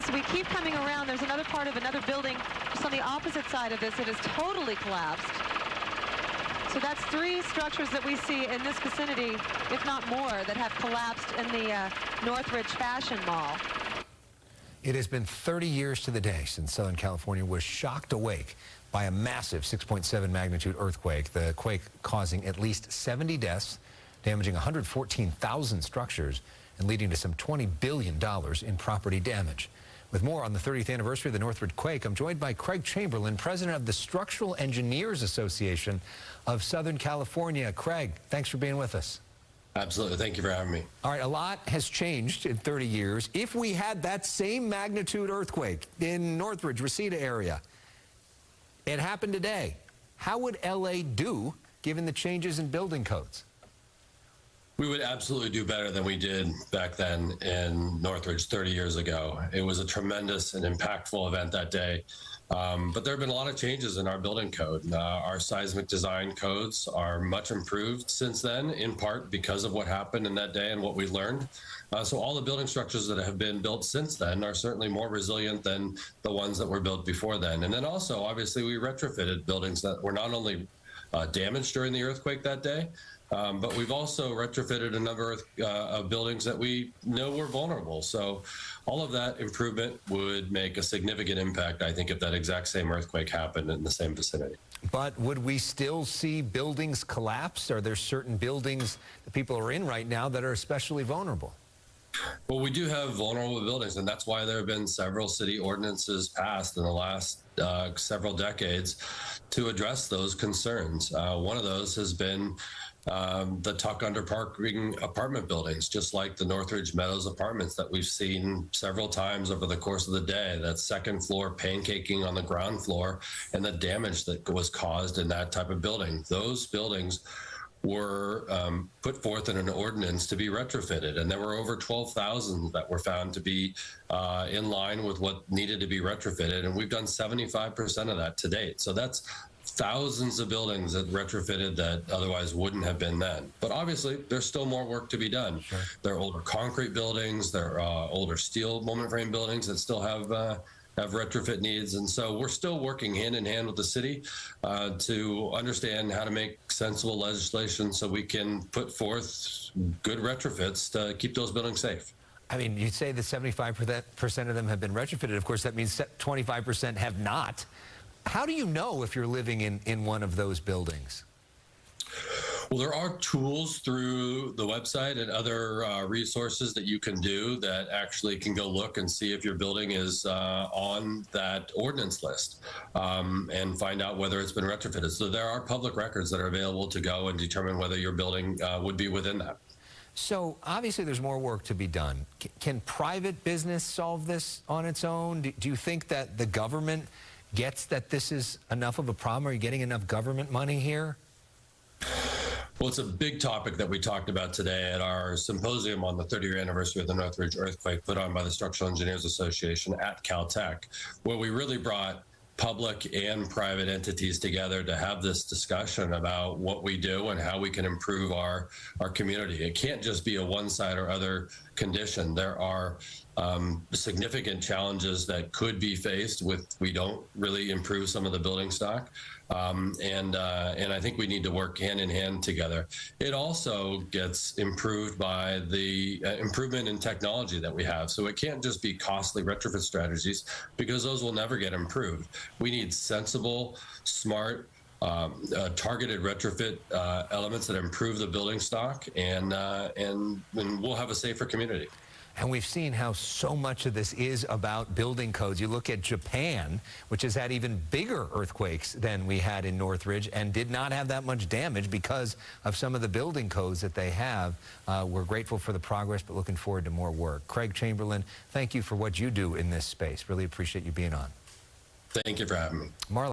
right, so we keep coming around. There's another part of another building just on the opposite side of this that is totally collapsed. So that's 3 structures that we see in this vicinity, if not more, that have collapsed in the Northridge Fashion Mall. It has been 30 years to the day since Southern California was shocked awake by a massive 6.7 magnitude earthquake. The quake causing at least 70 deaths, damaging 114,000 structures, and leading to some $20 billion in property damage. With more on the 30th anniversary of the Northridge quake, I'm joined by Craig Chamberlain, president of the Structural Engineers Association of Southern California. Craig, thanks for being with us. Absolutely. Thank you for having me. All right, a lot has changed in 30 years. If we had that same magnitude earthquake in Northridge, Reseda area, it happened today, how would LA do given the changes in building codes? We would absolutely do better than we did back then in Northridge 30 years ago. It was a tremendous and impactful event that day. But there have been a lot of changes in our building code. Our seismic design codes are much improved since then, in part because of what happened in that day and what we learned. So all the building structures that have been built since then are certainly more resilient than the ones that were built before then. And then also, obviously, we retrofitted buildings that were not only damaged during the earthquake that day, but we've also retrofitted a number of buildings that we know were vulnerable. So all of that improvement would make a significant impact, I think, if that exact same earthquake happened in the same vicinity. But would we still see buildings collapse? Are there certain buildings that people are in right now that are especially vulnerable? Well, we do have vulnerable buildings, and that's why there have been several city ordinances passed in the last several decades to address those concerns. One of those has been the tuck under parking apartment buildings, just like the Northridge Meadows apartments that we've seen several times over the course of the day. That second floor pancaking on the ground floor and the damage that was caused in that type of building. Those buildings were put forth in an ordinance to be retrofitted, and there were over 12,000 that were found to be in line with what needed to be retrofitted, and we've done 75% of that to date. So that's thousands of buildings that retrofitted that otherwise wouldn't have been then. But obviously, there's still more work to be done. Sure. There are older concrete buildings, there are older steel moment frame buildings that still have retrofit needs, and so we're still working hand in hand with the city to understand how to make sensible legislation so we can put forth good retrofits to keep those buildings safe. I mean, you say that 75% of them have been retrofitted. Of course, that means 25% have not. How do you know if you're living in one of those buildings? Well, there are tools through the website and other resources that you can do that actually can go look and see if your building is on that ordinance list and find out whether it's been retrofitted. So there are public records that are available to go and determine whether your building would be within that. So obviously there's more work to be done. Can private business solve this on its own? Do you think that the government gets that this is enough of a problem? Are you getting enough government money here? Well, it's a big topic that we talked about today at our symposium on the 30-year anniversary of the Northridge earthquake put on by the Structural Engineers Association at Caltech, where we really brought public and private entities together to have this discussion about what we do and how we can improve our community. It can't just be a one side or other condition. There are significant challenges that could be faced with we don't really improve some of the building stock. And I think we need to work hand in hand together. It also gets improved by the improvement in technology that we have. So it can't just be costly retrofit strategies because those will never get improved. We need sensible, smart, targeted retrofit elements that improve the building stock, and we'll have a safer community. And we've seen how so much of this is about building codes. You look at Japan, which has had even bigger earthquakes than we had in Northridge and did not have that much damage because of some of the building codes that they have. We're grateful for the progress, but looking forward to more work. Craig Chamberlain, thank you for what you do in this space. Really appreciate you being on. Thank you for having me. Marla.